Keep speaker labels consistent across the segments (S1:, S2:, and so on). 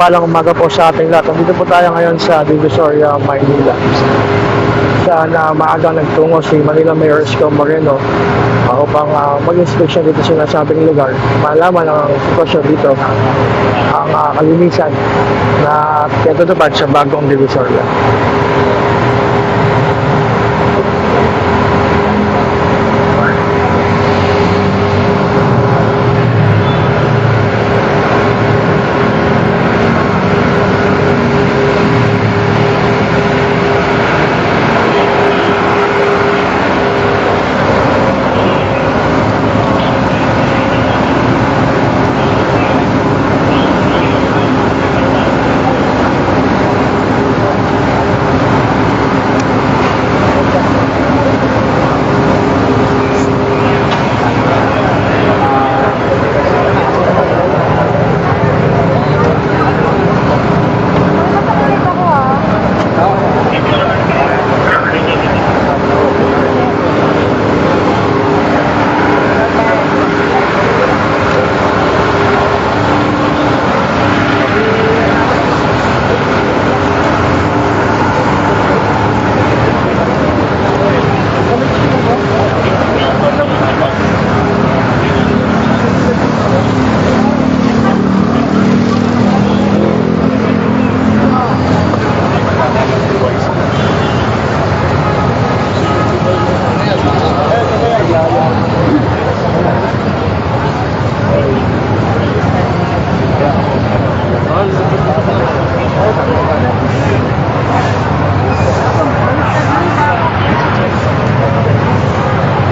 S1: mapagpalang umaga po sa ating lahat. Dito po tayo ngayon sa Divisoria, Maynila. Saan maagang nagtungo si Manila Mayor Isko Moreno upang mag-inspection dito sa nasabing lugar. Malaman ang sitwasyon dito, ang kalinisan na pinatutupad sa bagong Divisoria.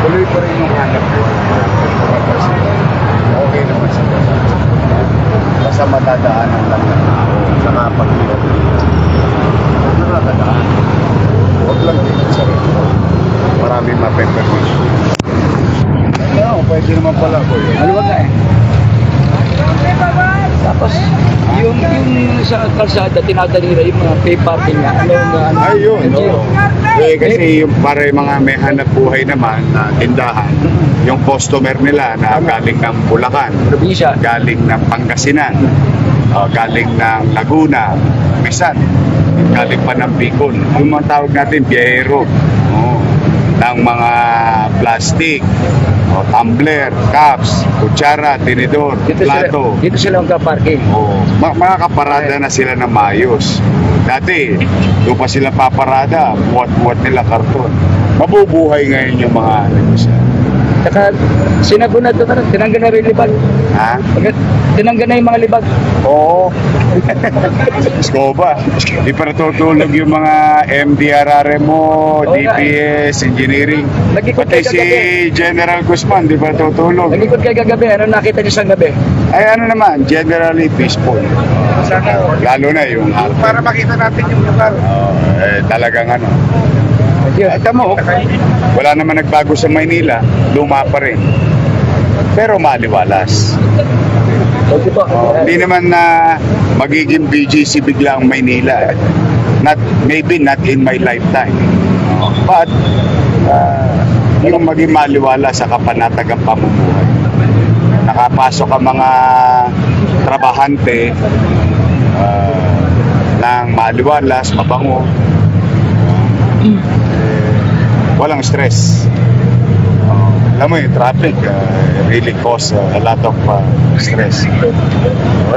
S2: Tuloy pa rin yung hanap ko. Okay naman sila. Basta matadaanan lang na saka pag-ilog. Nakakadaan. Huwag lang dito sa rin. Marami mape-permission. Ano, pwede naman pala ko yun.
S3: Maluwag na eh. Tapos, yung sa kalsada, tinadalira yung mga pay parking nga.
S2: Ayun, oo. Eh, kasi yung para yung mga may hanap buhay naman na tindahan, yung customer nila na galing ng Bulacan,
S3: probinsya.
S2: galing ng Pangasinan, galing ng Laguna, Misan, galing pa ng Bicol. Yung mga tawag natin, biyahero, ng mga plastic, tumbler, cups, kutsara, tinidor, plato.
S3: Dito sila magka-parking.
S2: Makakaparada na sila na maayos. Dati, doon pa sila paparada, buwat-buwat nila karton. Mabubuhay ngayon yung mga negosyo.
S3: Saka, sinago na ito, tinanggal na rin libag.
S2: Ha?
S3: Tinanggal na yung mga libag.
S2: Oo. Skoba. Di pa natutulog yung mga MDRR mo, DPS, engineering.
S3: Nag-ikot
S2: Pati
S3: kayo
S2: si
S3: kagabi.
S2: General Guzman, di pa natutulog.
S3: Nag-ikot kayo kagabi. Ano nakita niyo sa gabi?
S2: Ay ano naman, generally peaceful. Lalo na yung para makita natin yung lugar. Talagang ano. Ito mo, wala naman nagbago sa Maynila, luma pa rin. Pero maliwalas. Hindi naman na magiging BGC bigla ang Maynila. Maybe not in my lifetime. But, yung maging maliwalas sa kapanatagang pamumuhay. Nakapasok ang mga trabahante ng maliwalas, mabango. Walang stress. Alam mo yung traffic really cause a lot of stress.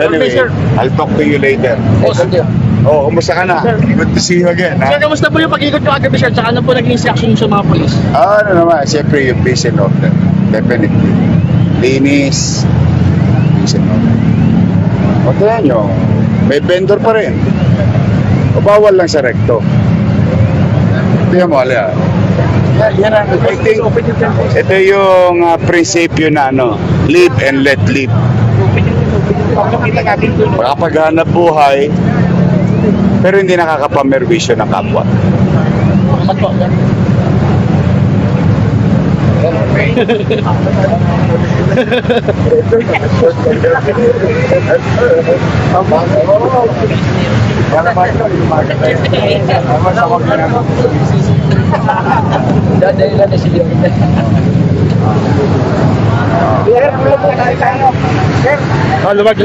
S2: Anyway, I'll talk to you later. Kumusta ka na? Good to see you again.
S1: Sir, kamusta po yung pag-ikot nyo kagabi, sir? Tsaka ano po naging instruction sa mga polis?
S2: Ano naman, siyempre yung peace and order. Definitely. Linis. Peace and order. O tingnan nyo, may vendor pa rin. O bawal lang sa recto. Tingnan mo, Alia. Yan ang, I think, ito yung prinsipyo na live and let live. Makapaghanap buhay, pero hindi nakakapamerwisyo ng kapwa.
S3: Dadahilan na siya.
S1: Luwag.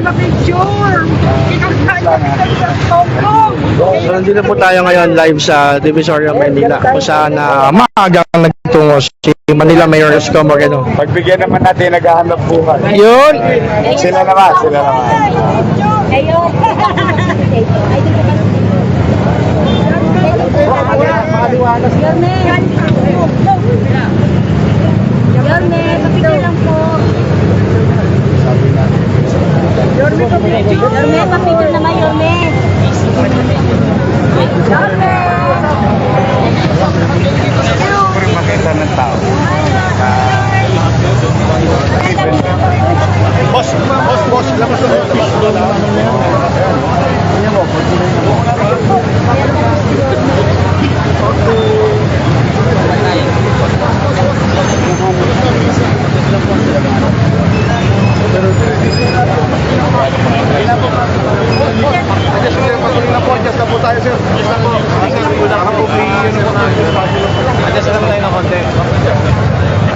S4: makipicture. Kinakaya kita sa Hong Kong.
S1: So, nandito po tayo ngayon live sa Divisoria, Manila, kung saan maagang nagtungo si Manila Mayor Isko Moreno.
S2: Pagbigyan naman natin naghahanap buhay.
S1: Yun!
S2: Sila naman, sila naman.
S4: Ayun. Yorme, papicture lang po. Yorme, papicture naman, Yorme. Yorme!
S2: Pero makita ng tao. Boss, labas na.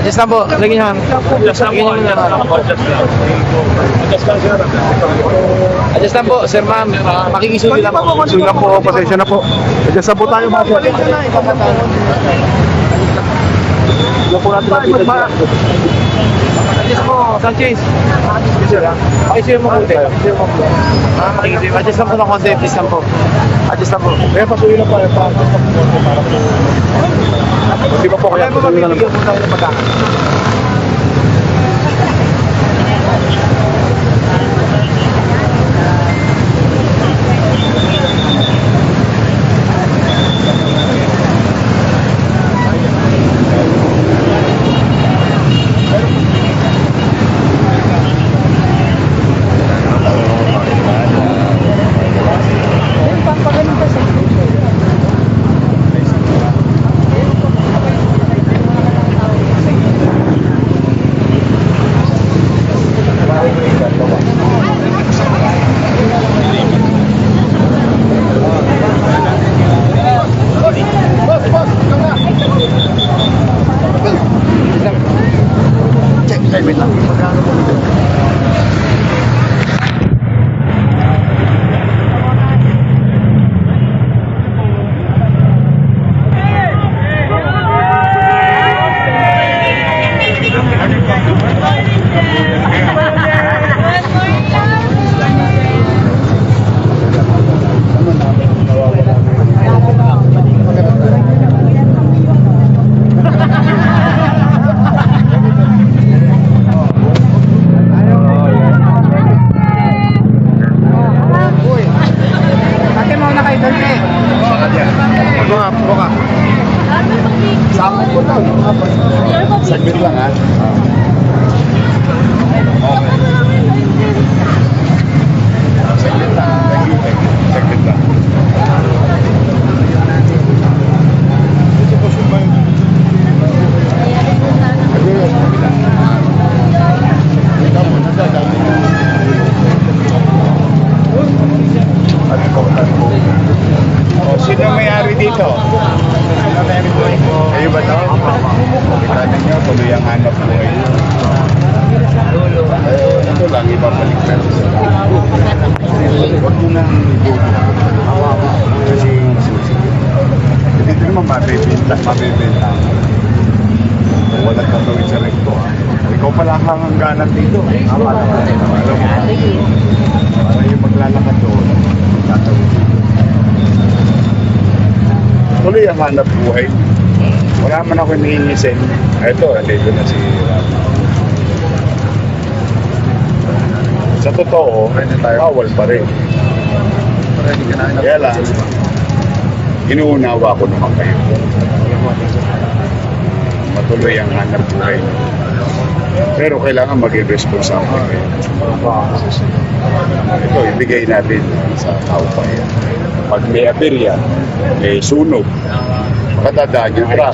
S1: Adjust lang po, lagyan niyo. Adjust lang po, sir ma'am. Makikisundi lang po.
S5: Sige na po, pasensya na po. Adjust na po tayo mga sir.
S1: Huwag po natin makita. Adjust po, Sanchez. Pakisuyo mo konti. Makikisuyo. Adjust lang po ng konti, please lang po. Adjust lang po.
S5: Kaya patuloy na po. Di ba po kaya patuloy na lang po.
S2: Saglit lang ha. Saglit lang. Saglit lang. Sino may-ari dito? Kayo ba to? Kita ninyo, tuloy ang hanap buhay. Ito lang, ibabalik natin sa huwag mo nang ibubo. Kasi dito naman mabibenta. Walang tatawid sa rekto. Ikaw pala ang hangganan dito. Alam mo, para yung maglalakad doon, tatawid. Tuloy ang hanap buhay. Wala man ako hinihingisin. Ito, dito na si Rafa. Sa totoo, bawal pa rin. Kaya lang, inuunawa ko naman kayo. Matuloy ang hanap buhay. Pero kailangan maging responsable kayo. Ito, ibigay natin sa tao pa yan. Pag may aberya, may sunog, makatadaan yung truck.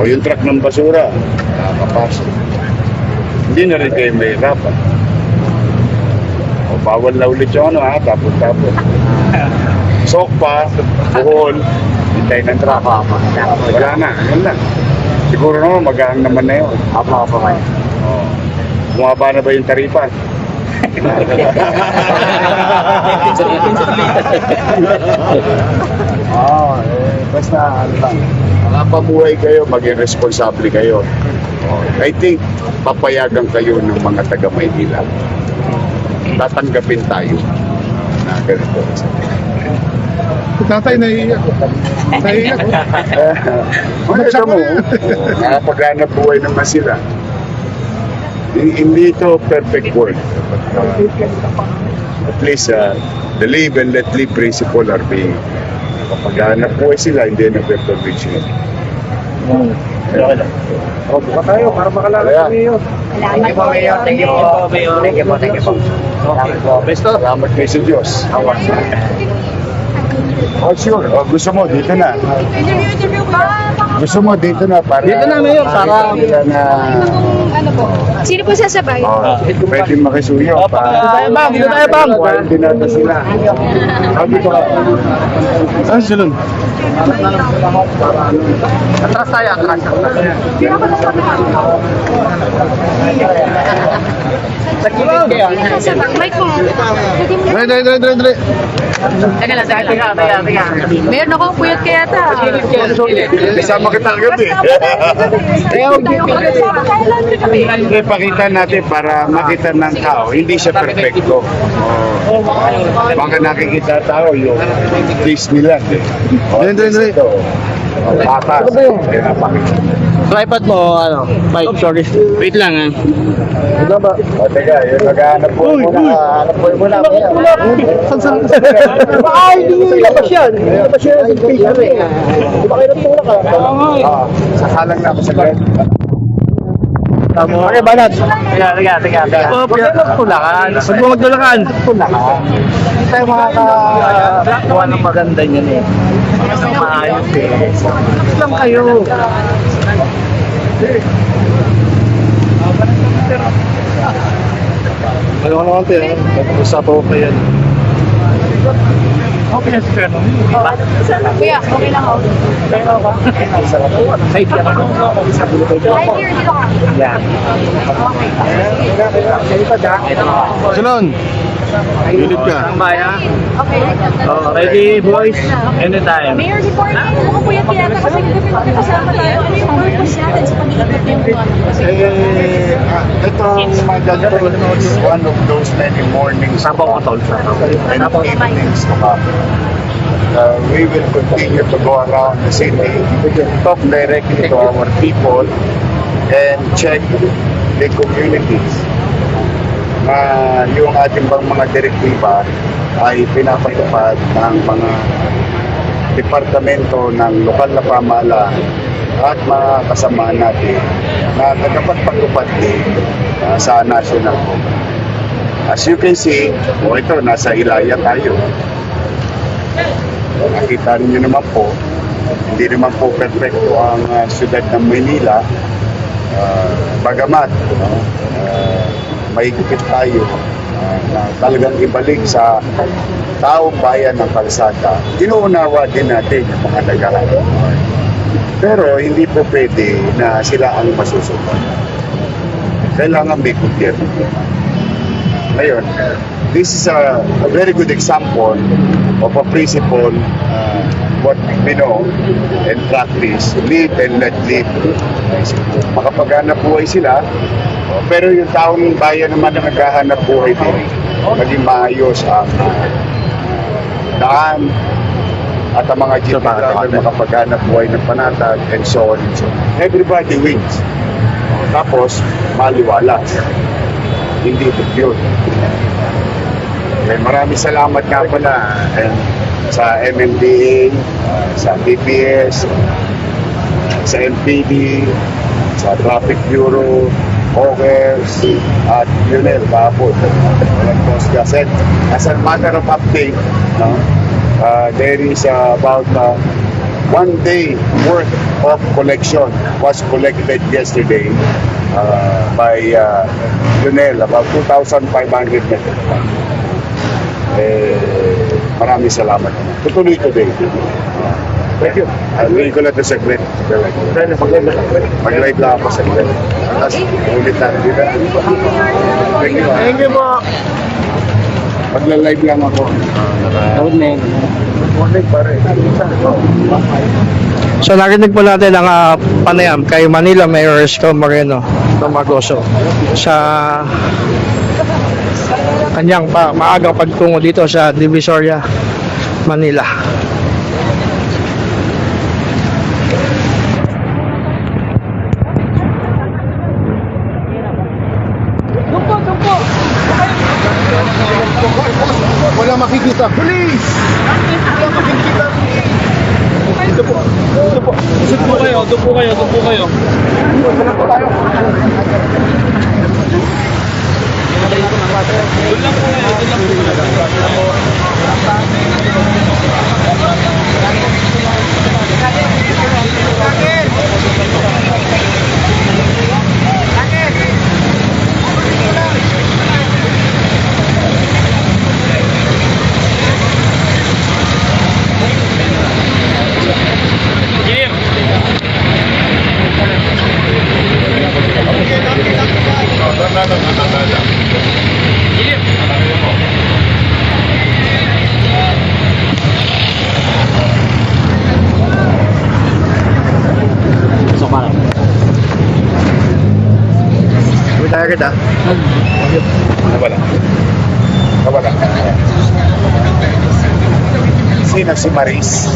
S2: O yung truck ng basura, nakakapasok. Hindi na rin kayo may hirapan. O bawal na ulit yung tapon-tapon. Sok pa, buhol, hintay ng truck. Wala na, yun lang. Siguro naman, magaan naman na yun. Bumaba na ba yung taripan? Basta ano lang, pamuhay kayo, maging responsable kayo. I think papayagan kayo ng mga taga Maynila. Tatanggapin tayo na ganito.
S5: Tatay, naiiyak. Naiiyak.
S2: Ano mo, nakapaghanap buhay naman sila. Hindi ito perfect world. At least, the live and let live principle are being kapaghanap buhay sila, hindi nagpe-provision.
S1: Buka tayo para makalala
S2: Kaya,
S1: kami yun.
S4: Thank you po, Mayor. Thank you po, Mayor. Thank you po, thank you po.
S2: Besto, salamat kayo sa Diyos. Oh, sure. Oh, gusto mo, dito na.
S4: Interview ba?
S2: Gusto mo, dito na. Para,
S1: Dito na, Mayor, para-
S2: Nila na,
S4: Ano po? Sino po sasabay?
S2: pwede makisuyo.
S1: Dito tayo, bang. Dito tayo, bang.
S2: Hindi natin sila. Dito ka.
S5: Saan sila?
S1: Atras tayo, atras.
S4: Sino po sasabay? Sasabay. Mic mo.
S5: Dre.
S4: Teka lang, teka. Mayor, naku, puyat kaya ata.
S2: Isama kita gabi. Ipakita natin para makita ng tao, hindi siya perfecto. Baka nakikita tao yung Disneyland.
S5: Dre.
S2: Patas. Kaya napakita.
S1: Tripod mo, ano, Mike, sorry.
S3: Wait lang ah.
S1: Ito ba?
S2: O teka, yung naghahanap po muna. Hanap po muna.
S1: Saan? Ay, hindi nyo ilabas yan. Ilabas yan sa picture eh. Di ba kayo nagtulak ka?
S2: Sasalang na ako sa grad.
S1: Okay, banat. Teka. Oh, pinatulakan. Huwag mo magtulakan. Hindi tayo makakakuha ng maganda niyan eh. Maayos eh. Relax lang kayo. Ano ka naman tayo? Usapan ko pa yan. Okay na sir.
S4: Kuya, okay lang ako.
S1: Side ka.
S4: Hi, dear, dito ka.
S1: Yan.
S5: Silon. Pilit ka.
S4: Okay.
S1: Ready boys? Anytime.
S4: Mayor, before ako puyat kaya ata kasi kasama tayo. Ano yung purpose natin sa pag-iikot yung buwan?
S2: Itong Magandang is one of those many mornings and evenings. We will continue to go around the city, talk directly to our people, and check the communities na yung ating bang mga direktiba ay pinapatupad ng mga departamento ng lokal na pamahalaan at mga kasamahan natin na tagapagpatupad din sa national program. As you can see, ito, nasa Ilaya tayo. Nakita niyo naman po, hindi naman po perfecto ang siyudad ng Maynila. Bagamat, mahigpit tayo na talagang ibalik sa taong bayan ng kalsada. Inuunawa din natin yung mga naghahanap. Pero hindi po pwede na sila ang masusunod. Kailangan may gobyerno. Ngayon, this is a very good example of a principle what we know and practice, live and let live. Makapaghanap buhay sila, pero yung taong bayan naman na naghahanap buhay din, maging maayos ang daan at ang mga jeep driver makapaghanap buhay ng panatag and so on and so on. Everybody wins. Tapos, maliwala. Hindi ito yun. Maraming salamat nga pala sa MMDA, sa DPS, sa MPD, sa Traffic Bureau, OGERS, at UNEL, kahapon. As a matter of update, no, there is about 1 day worth of collection was collected yesterday by UNEL, about 2,500 metric tons. Maraming salamat. Tutuloy today. Thank you. Hindi ko lang ito saglit. Mag-live lang ako saglit. Tapos, ulit tayo dito.
S1: Thank you po.
S2: Magla-live lang ako.
S1: So narinig po natin ang panayam kay Manila Mayor Isko Moreno Magoso sa kanyang maagang pagtungo dito sa Divisoria, Manila.
S5: Wala makikita. Police! Wala makikita. Ito po. Doon po kayo.
S1: Tayo kita.
S2: Nawala. Sino si Maris?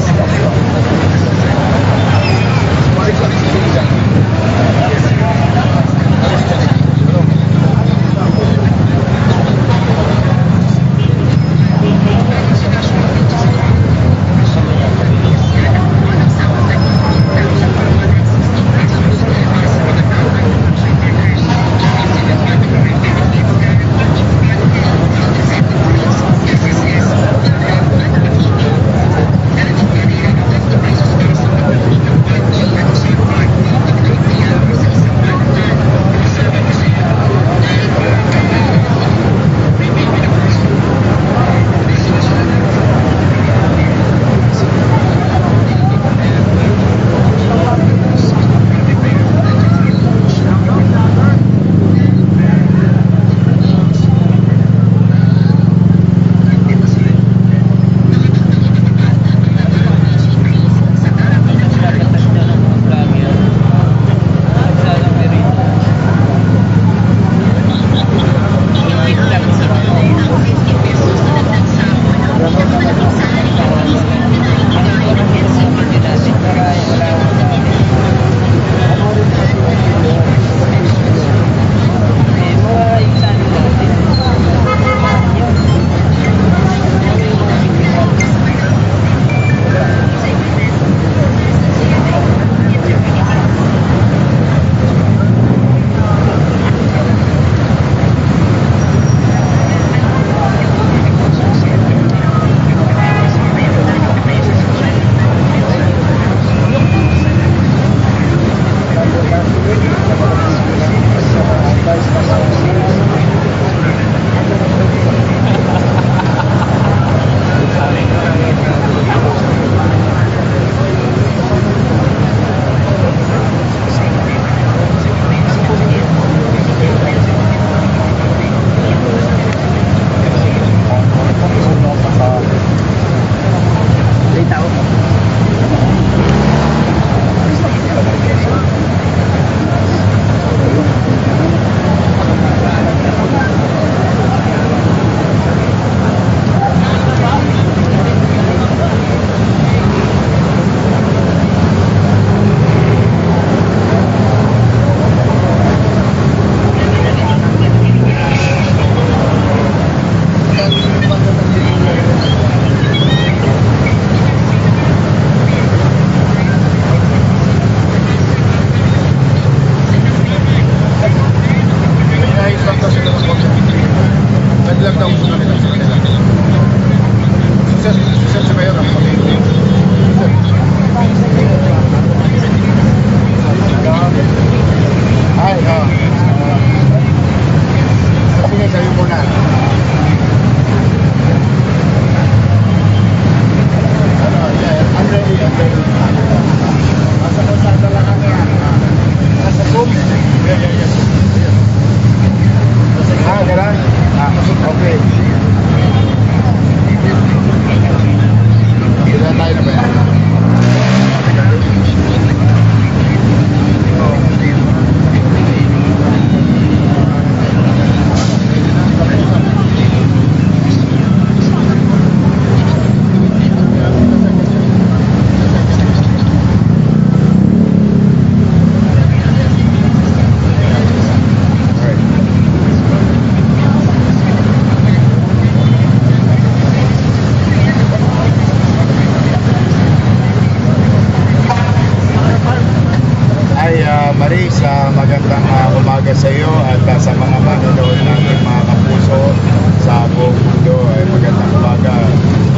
S2: Maris, magandang umaga sa iyo at sa mga manonood natin mga kapuso sa buong mundo. Ay magandang umaga.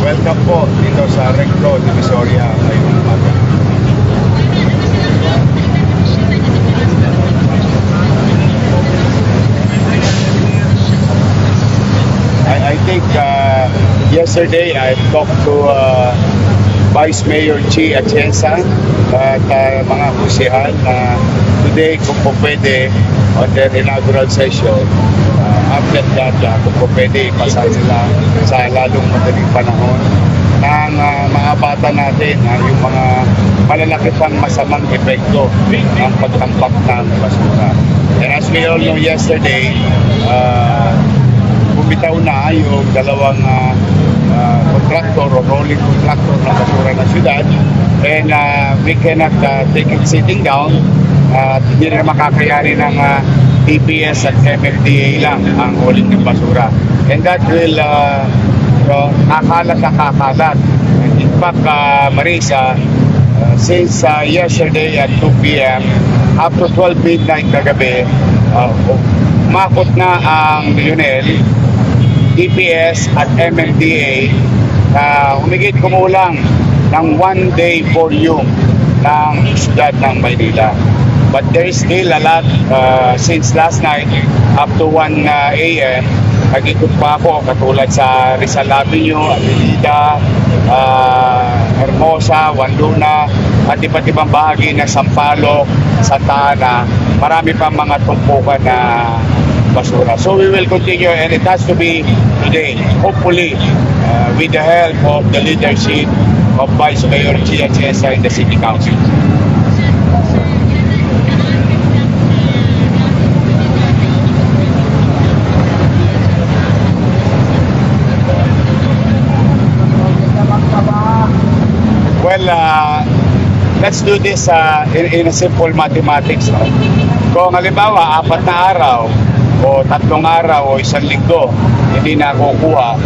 S2: Welcome po dito sa Recto, Divisoria ngayong umaga. I think yesterday I talked to Vice Mayor Chi Atienza at mga kusihal na today kung po pwede on their inaugural session after that kung po pwede ipasa sila sa lalong madaling panahon ng mga bata natin yung mga malalaki pang masamang epekto ng pagtampak ng basura. And as we all know yesterday, bumitaw na yung dalawang contractor o rolling contractor ng basura ng syudad, and we cannot take it sitting down at hindi na makakayari ng TPS at MMDA lang ang hauling ng basura, and that will kakalat na kakalat. In fact, Marisa, since yesterday at 2 p.m. up to 12 midnight na gabi, umakot na ang Lionel, DPS at MMDA na humigit kumulang ng 1 day volume ng siyudad ng Maynila. But there is still a lot since last night up to 1 a.m. Nag-ikot pa ako katulad sa Rizal Avenue, Avenida, Hermosa, Wanduna at iba't ibang bahagi ng Sampaloc, Santa Ana. Marami pa mga tumpukan na basura. So we will continue, and it has to be today, hopefully, with the help of the leadership of Vice Mayor Chi Atienza in the City Council. Well, let's do this in a simple mathematics. No? Kung halimbawa, 4 na araw, o 3 araw, o 1 linggo, hindi na kukuha,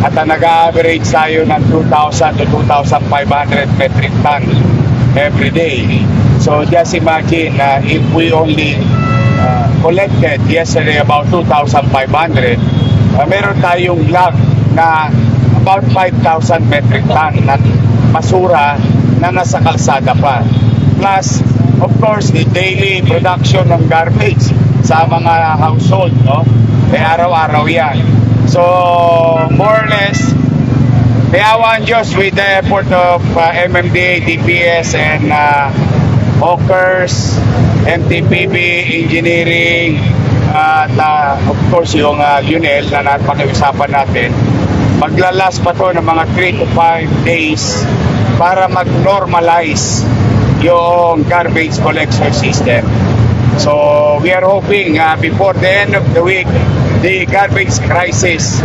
S2: at nag-average tayo ng 2,000 to 2,500 metric ton every day. So just imagine if we only collected yesterday about 2,500, meron tayong lag na about 5,000 metric ton na basura na nasa kalsada pa. Plus, of course, the daily production ng garbage sa mga household, no? Araw-araw yan. So, more or less, awa ang Diyos with the effort of MMDA, DPS, and Hawkers, MTPB, Engineering, at of course yung Lionel na napag-usapan natin. Maglalas pa to ng mga 3 to 5 days para mag-normalize yung garbage collection system. So we are hoping before the end of the week, the garbage crisis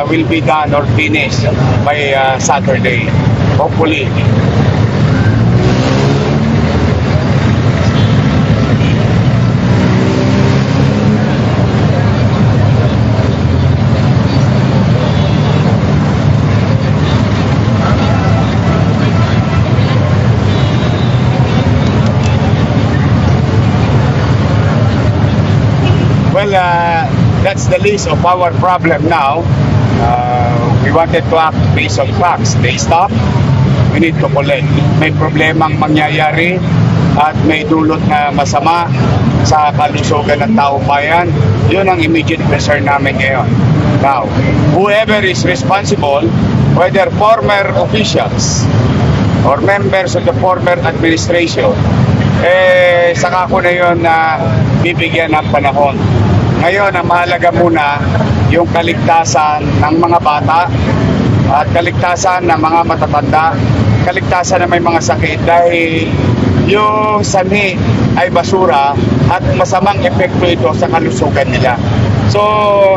S2: will be done or finished by Saturday, hopefully. Well, that's the least of our problem now. We wanted to act based on facts. They stop. We need to collect. May problemang mangyayari at may dulot na masama sa kalusugan ng taong bayan. Yun ang immediate concern namin ngayon. Now, whoever is responsible, whether former officials or members of the former administration, saka ko na yun na bibigyan ng panahon. Ngayon, ang mahalaga muna yung kaligtasan ng mga bata at kaligtasan ng mga matatanda, kaligtasan ng may mga sakit dahil yung sanhi ay basura at masamang epekto ito sa kalusugan nila. So,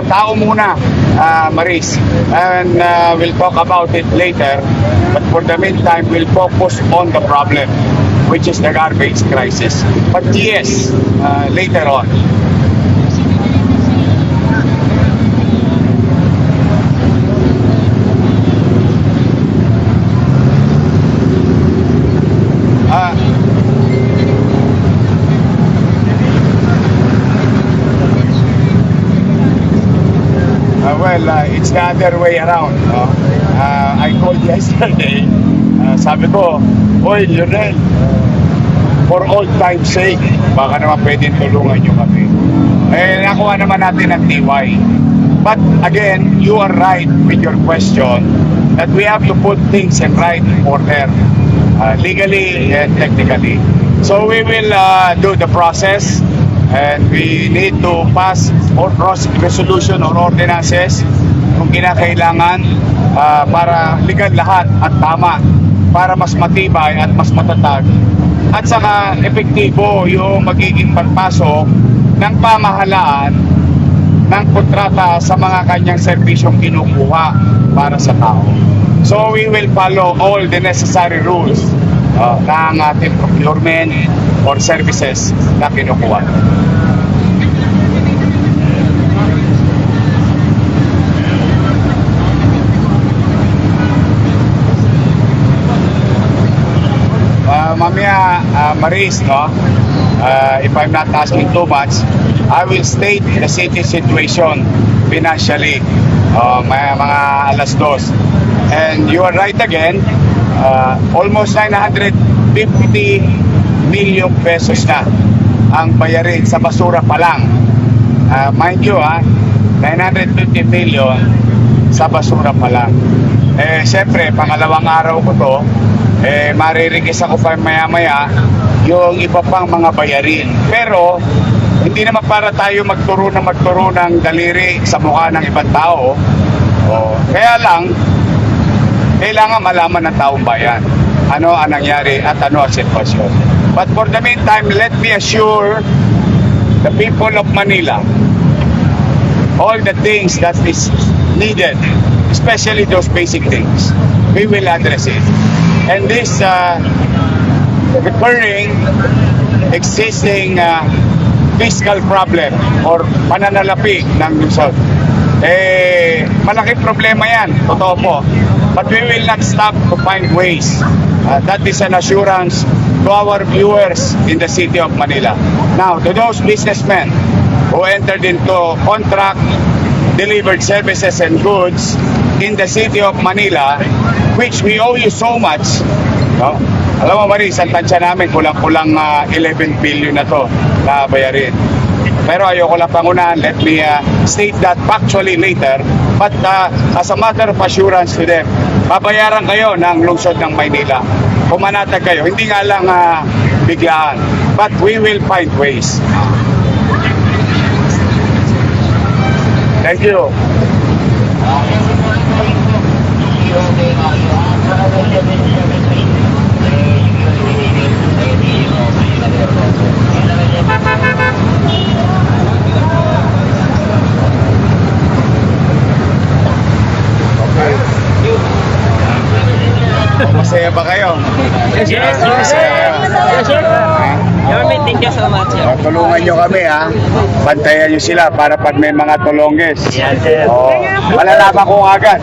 S2: tao muna, Maris, and we'll talk about it later, but for the meantime, we'll focus on the problem, which is the garbage crisis. But yes, later on. Well, it's the other way around. No? I called yesterday. Sabi ko, Oy, Lionel, for old time's sake, baka naman pwedeng tulungan nyo kami. Eh, nakuha naman natin ang TY. But again, you are right with your question that we have to put things in right order, legally and technically. So we will do the process, and we need to pass or resolution or ordinances kung kinakailangan para legal lahat at tama, para mas matibay at mas matatag, at saka epektibo yung magiging pagpasok ng pamahalaan ng kontrata sa mga kanyang serbisyong kinukuha para sa tao. So we will follow all the necessary rules ng ating procurement or services na kinukuha. Mamaya, Maris, no? If I'm not asking too much, I will state the city situation financially, mga alas 2. And you are right again, almost 950 million pesos na ang bayarin sa basura pa lang. Mind you, 950 million sa basura pa lang. Eh, siyempre, pangalawang araw ko to, maririgis ako pa maya-maya yung iba pang mga bayarin. Pero, hindi naman para tayo magturo ng daliri sa mukha ng ibang tao. Kaya lang, kailangan malaman ng taong bayan ano ang nangyari at ano ang sitwasyon. But for the meantime, let me assure the people of Manila all the things that is needed, especially those basic things. We will address it. And this recurring, existing fiscal problem or pananalapi ng Luzon, malaking problema yan, totoo po. But we will not stop to find ways. That is an assurance to our viewers in the city of Manila. Now, to those businessmen who entered into contract, delivered services and goods in the city of Manila, which we owe you so much, no? Alam mo, Maris, ang tansya namin, kulang-kulang 11 billion na to na bayarin. Pero ayoko lang pangunahan, let me state that factually later. But as a matter of assurance to them, babayaran kayo ng lungsod ng Maynila. Pumanatag kayo, hindi nga lang biglaan. But we will find ways. Thank you. Masaya ba kayo?
S6: Yes, sir.
S2: Masaya kayo?
S6: Yes, sir. Yorme, thank you so much.
S2: Tulungan nyo kami, bantayan nyo sila para pag may mga tulongges.
S6: Yes, sir.
S2: Malalaman ko agad.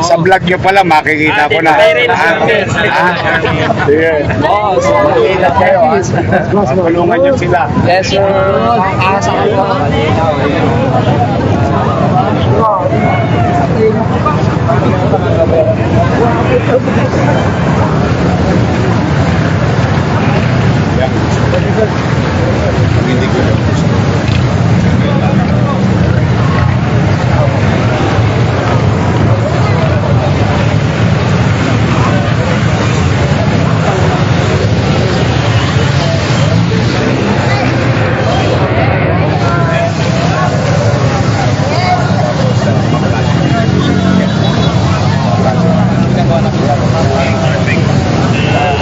S2: Sa vlog nyo pala makikita ko na. Sige. Mag-iingat kayo. Tulungan nyo sila.
S6: Yes, sir.
S2: Hindi ko lang.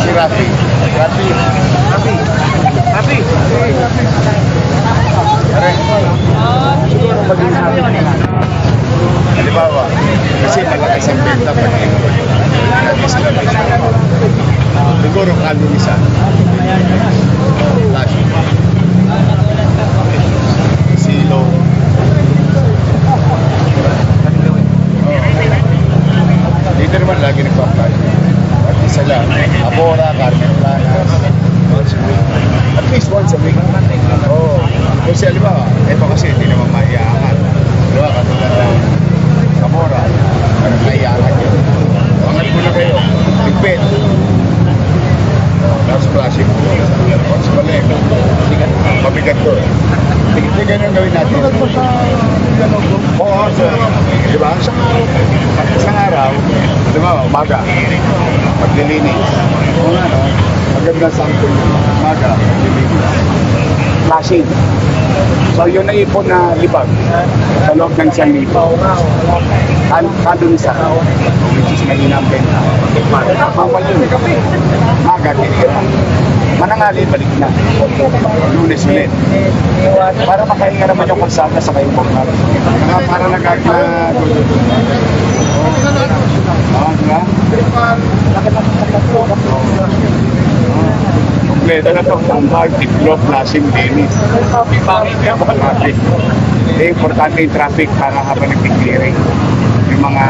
S2: Si Rafi. Siguro maging halimbawa, kasi malakas ang benta pa rin. Siguro kalunisan. Silo. Dito naman lagi nagpapayo. At isa lang, Abora, Carmen Planas. At least once a week. Kasi halimbawa, ito kasi hindi naman maiangat. Diba? Katulad ng Kamora. Nahiyangan yun. Angat ko na kayo. Tigpit. Tapos flashing po. Tapos balik. Mabigat to eh. Hindi ganun gawin natin. Oo, sir. Diba? Isang araw, diba, umaga, maglilinis. Oo nga, no? Maganda sample yun. Umaga, maglilinis. Flashing. So yun na ipon na libag sa loob ng 1,000. Kado ni sa which is mahina ang benta. Bawal yun. Maga, tinira. Manangali, balik na. Lunes ulit. Para makahinga naman yung kalsada sa kayong mga. Para nagagla. Diba? Kompleto na ito. Tambag, tiklop, flashing, dinis. Traffic. Importante yung traffic para habang nag-clearing. Yung mga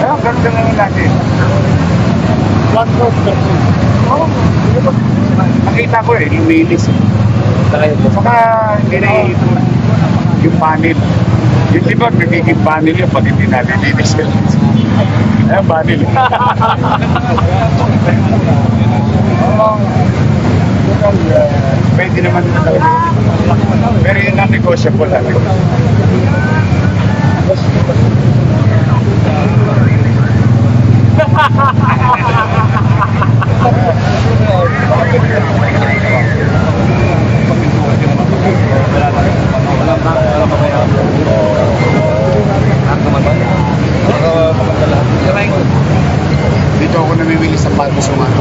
S2: ganun lang naman natin. Nakita ko eh, lumilis. Saka hindi naiipon yung panel. Yung libag, nagiging panel yun pag hindi nalilinis. Ayan, panel. Pwede naman talaga. Pero yun ang negosyable natin. Dito ako namimili sa patos ng ano.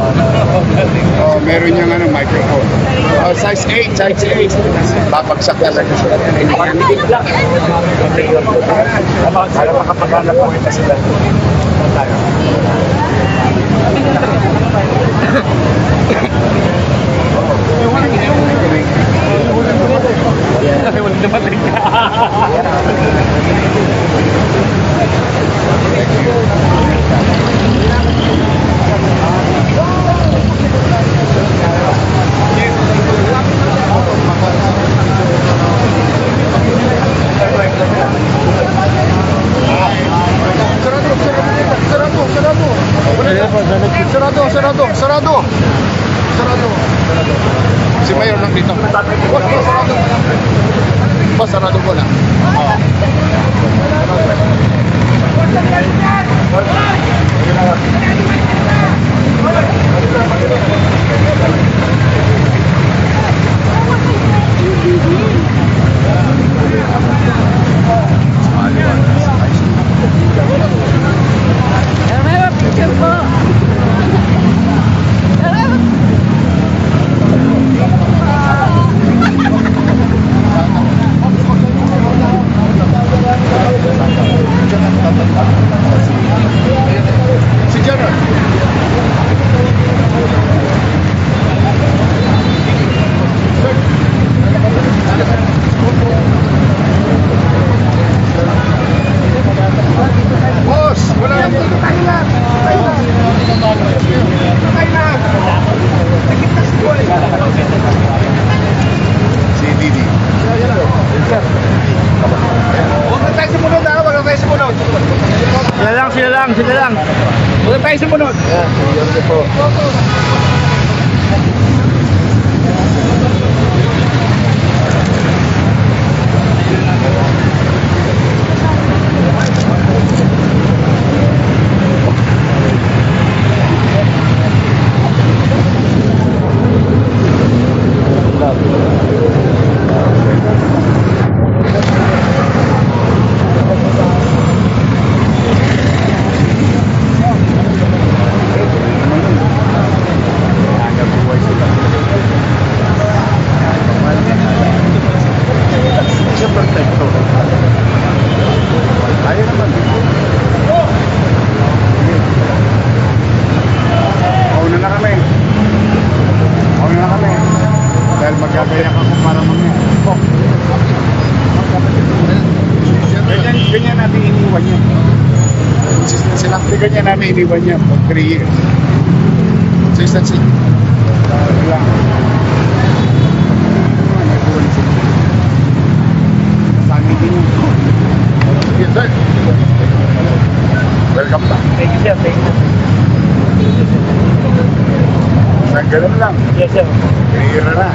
S2: Oh, meron niyang ano, microphone. Oh, size 8, size 8. Babagsak talaga siya. Para makapaghanap po kita sila. Tayo. Sarado. Si Mayor lang dito. Sarado ko na. Si General. Boss, wala lang. Tayo lang. Si Didi. Huwag na tayo sumunod ha, huwag na tayo sumunod.
S3: Sila lang.
S2: Huwag na tayo sumunod.
S5: Yan po.
S2: Dahil magagayak ako para mamaya. Ganyan natin iniwan niya. Consistency lang. Ganyan namin iniwan niya for 3 years. Consistency. Lang. Family din yun. ganun lang.
S3: Yes, sir.
S2: Hira na.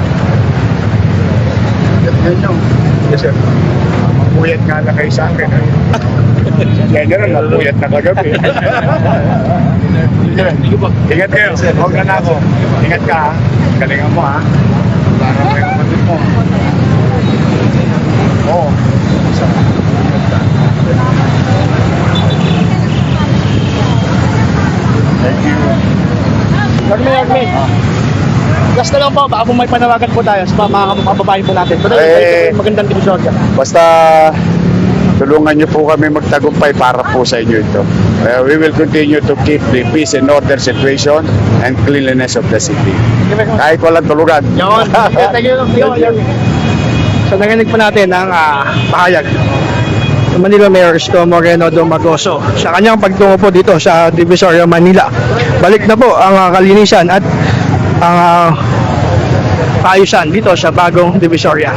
S2: Yan yun.
S5: Yes, sir.
S2: Puyat nga lang kayo sa akin. General, napuyat na kagabi. Ingat kayo. Huwag na ako. Ingat ka ha. Galingan mo ha. Para may kapatid mo. Oo. Thank you.
S1: Armin. Last na lang po, baka po may panawagan po tayo sa mga kababayan po natin. Pero
S2: Eh,
S1: ito po yung magandang divisorya.
S2: Basta tulungan niyo po kami magtagumpay para po sa inyo ito. We will continue to keep the peace and order situation and cleanliness of the city. Kahit walang tulugan.
S1: Yun. Thank you. So narinig po natin ang pahayag ng Manila Mayor Isko Moreno Domagoso sa kanyang pagtungo po dito sa Divisoria, Manila. Balik na po ang kalinisan at ang paayusan dito sa bagong Divisoria.